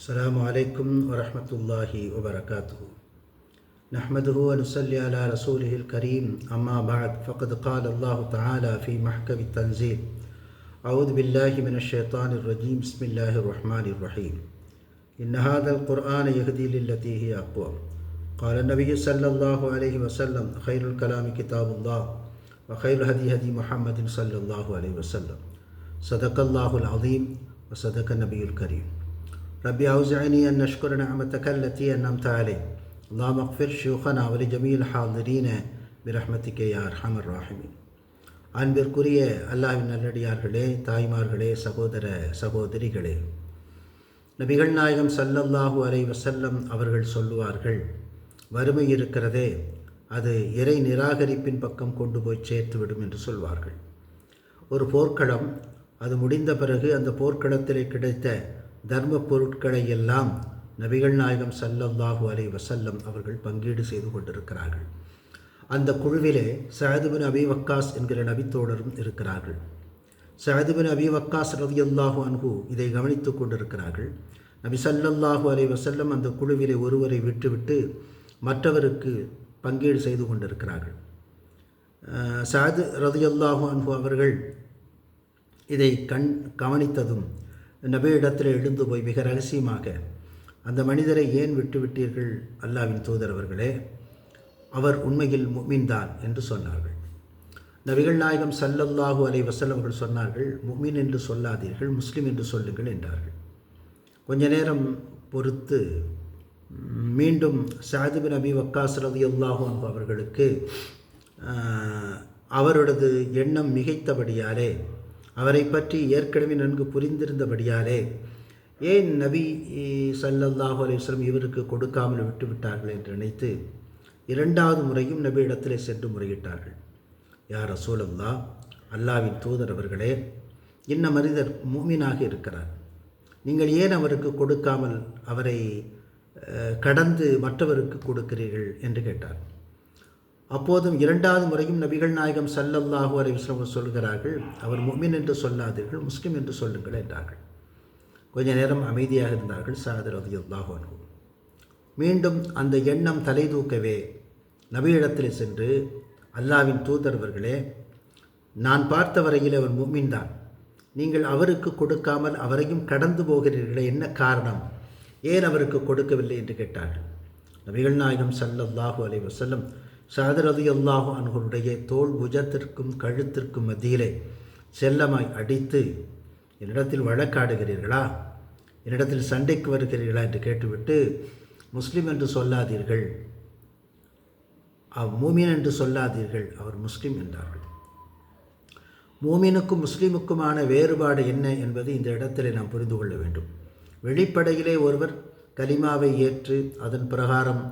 السلام عليكم ورحمة الله وبركاته. نحمده ونصلي على رسوله الكريم. أما بعد فقد قال الله تعالى في محكم التنزيل: أعوذ بالله من الشيطان الرجيم. بسم الله الرحمن الرحيم. إن هذا القرآن يهدي للتي هي أقوم. قال النبي صلى الله عليه وسلم: خير الكلام كتاب الله وخير الهدي هدي محمد صلى الله عليه وسلم. صدق الله العظيم وصدق النبي الكريم. ربي أوزعني أن نشكر نعمتك التي أنعمت علي. اللهم اغفر شيوخنا ولجميع الحاضرين برحمتك يا أرحم الراحمين. அன்பிற்குரிய அல்லாஹ்வின் நல்லடியார்களே, தாய்மார்களே, சகோதர சகோதரிகளே, நபிகள் நாயகம் ஸல்லல்லாஹு அலைஹி வஸல்லம் அவர்கள் சொல்லுவார்கள், வறுமை இருக்கிறதே அது இறை நிராகரிப்பின் பக்கம் கொண்டு போய் சேர்த்துவிடும் என்று சொல்வார்கள். ஒரு போர்க்களம், அது முடிந்த பிறகு அந்த போர்க்களத்திலே கிடைத்த தர்ம பொருட்களை எல்லாம் நபிகள் நாயகம் ஸல்லல்லாஹு அலைஹி வஸல்லம் அவர்கள் பங்கீடு செய்து கொண்டிருக்கிறார்கள். அந்த குழுவிலே சஅத் பின் அபி வக்காஸ் என்கிற நபித்தோழரும் இருக்கிறார்கள். சஅத் பின் அபி வக்காஸ் ரலியல்லாஹு அன்ஹு இதை கவனித்துக் கொண்டிருக்கிறார்கள். நபி ஸல்லல்லாஹு அலைஹி வஸல்லம் அந்த குழுவிலே ஒருவரை விட்டுவிட்டு மற்றவருக்கு பங்கீடு செய்து கொண்டிருக்கிறார்கள். சஅத் ரலியல்லாஹு அன்ஹு அவர்கள் இதை கவனித்ததும் நபியிடத்தில் எழுந்து போய் மிக ரகசியமாக, அந்த மனிதரை ஏன் விட்டுவிட்டீர்கள் அல்லாஹ்வின் தூதர் அவர்களே, அவர் உண்மையில் முஃமின் தான் என்று சொன்னார்கள். நபிகள் நாயகம் ஸல்லல்லாஹு அலைஹி வஸல்லம் அவர்கள் சொன்னார்கள், முஃமின் என்று சொல்லாதீர்கள், முஸ்லிம் என்று சொல்லுங்கள் என்றார்கள். கொஞ்ச நேரம் பொறுத்து மீண்டும் சஅத் பின் அபி வக்காஸ் ரலியல்லாஹு அன்ஹு அவர்களுக்கு அவரது எண்ணம் மிகைத்தபடியாலே, அவரை பற்றி ஏற்கனவே நன்கு புரிந்திருந்தபடியாலே, ஏன் நபி ஸல்லல்லாஹு அலைஹி வஸல்லம் இவருக்கு கொடுக்காமல் விட்டுவிட்டார்கள் என்று நினைத்து இரண்டாவது முறையும் நபி இடத்திலே சென்று முறையிட்டார்கள். யா ரசூலல்லாஹ், அல்லாஹ்வின் தூதர் அவர்களே, இன்ன மனிதர் முஃமினாக இருக்கிறார், நீங்கள் ஏன் அவருக்கு கொடுக்காமல் அவரை கடந்து மற்றவருக்கு கொடுக்கிறீர்கள் என்று கேட்டார். அப்போதும் இரண்டாவது முறையும் நபிகள் நாயகம் ஸல்லல்லாஹு அலைஹி வஸல்லம் சொல்கிறார்கள், அவர் முஃமின் என்று சொல்லாதீர்கள், முஸ்லிம் என்று சொல்லுங்கள் என்றார்கள். கொஞ்ச நேரம் அமைதியாக இருந்தார்கள் சஅத் ரலியல்லாஹு அன்ஹு. மீண்டும் அந்த எண்ணம் தலை தூக்கவே நபியிடத்தில் சென்று, அல்லாஹ்வின் தூதர் அவர்களே, நான் பார்த்த வரையில் அவர் முஃமின் தான், நீங்கள் அவருக்கு கொடுக்காமல் அவரையும் கடந்து போகிறீர்களே, என்ன காரணம், ஏன் அவருக்கு கொடுக்கவில்லை என்று கேட்டார்கள். நபிகள் நாயகம் ஸல்லல்லாஹு அலைஹி வஸல்லம் சஅத் ரலியல்லாஹு அன்ஹுடைய தோள் புஜத்திற்கும் கழுத்திற்கும் மத்தியிலே செல்லமாய் அடித்து, என்னிடத்தில் வழக்காடுகிறீர்களா, என்னிடத்தில் சண்டைக்கு வருகிறீர்களா என்று கேட்டுவிட்டு, முஸ்லிம் என்று சொல்லாதீர்கள், மூமின் என்று சொல்லாதீர்கள், அவர் முஸ்லிம் என்றார்கள். மூமினுக்கும் முஸ்லிமுக்குமான வேறுபாடு என்ன என்பதை இந்த இடத்திலே நாம் புரிந்து கொள்ள வேண்டும். வெளிப்படையிலே ஒருவர் கலிமாவை ஏற்று அதன் பிரகாரம்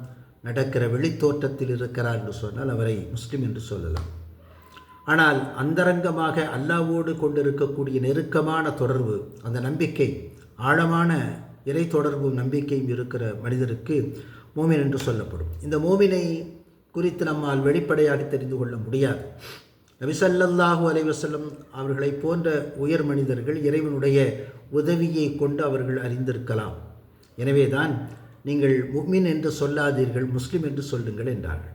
நடக்கிற வெளித்தோற்றத்தில் இருக்கிறார் என்று சொன்னால் அவரை முஸ்லிம் என்று சொல்லலாம். ஆனால் அந்தரங்கமாக அல்லாஹ்வோடு கொண்டிருக்கக்கூடிய நெருக்கமான தொடர்பு, அந்த நம்பிக்கை, ஆழமான இறை தொடர்பும் நம்பிக்கையும் இருக்கிற மனிதருக்கு மோமின் என்று சொல்லப்படும். இந்த மோமினை குறித்து நம்மால் வெளிப்படையாக தெரிந்து கொள்ள முடியாது. நபி ஸல்லல்லாஹு அலைஹி வஸல்லம் அவர்களை போன்ற உயர் மனிதர்கள் இறைவனுடைய உதவியை கொண்டு அவர்கள் அறிந்திருக்கலாம். எனவே தான் நீங்கள் முஃமின் என்று சொல்லாதீர்கள், முஸ்லிம் என்று சொல்லுங்கள் என்றார்கள்.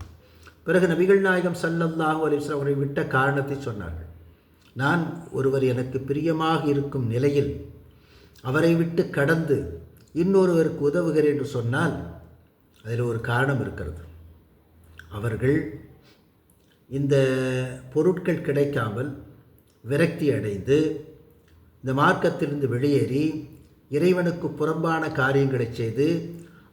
பிறகு நபிகள் நாயகம் ஸல்லல்லாஹு அலைஹி வஸல்லம் அவரை விட்ட காரணத்தை சொன்னார்கள். நான் ஒருவர் எனக்கு பிரியமாக இருக்கும் நிலையில் அவரை விட்டு கடந்து இன்னொருவருக்கு உதவுகிறேன் என்று சொன்னால் அதில் ஒரு காரணம் இருக்கிறது. அவர்கள் இந்த பொருட்கள் கிடைக்காமல் விரக்தி அடைந்து இந்த மார்க்கத்திலிருந்து வெளியேறி இறைவனுக்கு புறம்பான காரியங்களை செய்து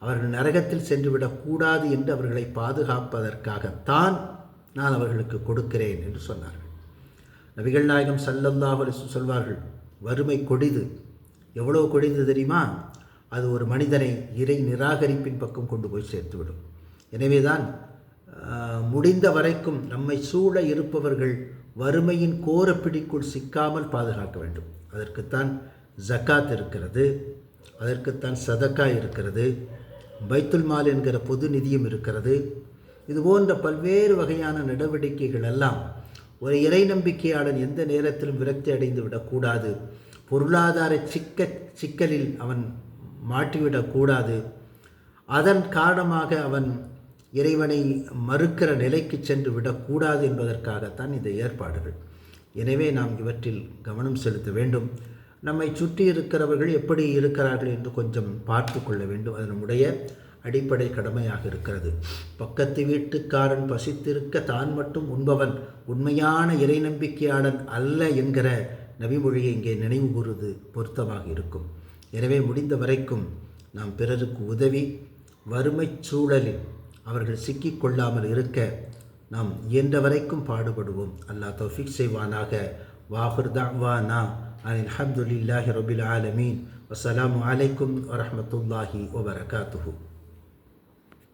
அவர்கள் நரகத்தில் சென்றுவிடக்கூடாது என்று அவர்களை பாதுகாப்பதற்காகத்தான் நான் அவர்களுக்கு கொடுக்கிறேன் என்று சொன்னார்கள். நபிகள் நாயகம் ஸல்லல்லாஹு அலைஹி வஸல்லம் சொல்வார்கள், வறுமை கொடிது. எவ்வளோ கொடிது தெரியுமா? அது ஒரு மனிதனை இறை நிராகரிப்பின் பக்கம் கொண்டு போய் சேர்த்துவிடும். எனவே தான் முடிந்த வரைக்கும் நம்மை சூழ இருப்பவர்கள் வறுமையின் கோரப்பிடிக்குள் சிக்காமல் பாதுகாக்க வேண்டும். அதற்குத்தான் ஜக்காத் இருக்கிறது, அதற்குத்தான் சதக்கா இருக்கிறது, பைத்துல் மால் என்கிற பொது நிதியம் இருக்கிறது. இது போன்ற பல்வேறு வகையான நடவடிக்கைகள் எல்லாம் ஒரு இறை நம்பிக்கையாளன் எந்த நேரத்திலும் விரக்தி அடைந்து விடக்கூடாது, பொருளாதார சிக்கலில் அவன் மாட்டிவிடக்கூடாது. அதன் காரணமாக அவன் இறைவனை மறுக்கிற நிலைக்கு சென்று விடக்கூடாது என்பதற்காகத்தான் இந்த ஏற்பாடுகள். எனவே நாம் இவற்றில் கவனம் செலுத்த வேண்டும். நம்மை சுற்றி இருக்கிறவர்கள் எப்படி இருக்கிறார்கள் என்று கொஞ்சம் பார்த்து கொள்ள வேண்டும். அது நம்முடைய அடிப்படை கடமையாக இருக்கிறது. பக்கத்து வீட்டுக்காரன் பசித்திருக்க தான் மட்டும் உண்பவன் உண்மையான இறை நம்பிக்கையாளன் அல்ல என்கிற நபிமொழியை இங்கே நினைவு கூறுவது பொருத்தமாக இருக்கும். எனவே முடிந்த வரைக்கும் நாம் பிறருக்கு உதவி, வறுமை சூழலில் அவர்கள் சிக்கிக்கொள்ளாமல் இருக்க நாம் இயன்ற வரைக்கும் பாடுபடுவோம். அல்லாஹ் தௌஃபீக் செய்வானாக. வாஹிர் தஅவானா அல்ஹம்துலில்லாஹி ரப்பில் ஆலமீன். வஸ்ஸலாமு அலைக்கும் வரஹ்மத்துல்லாஹி வபரகாத்துஹு.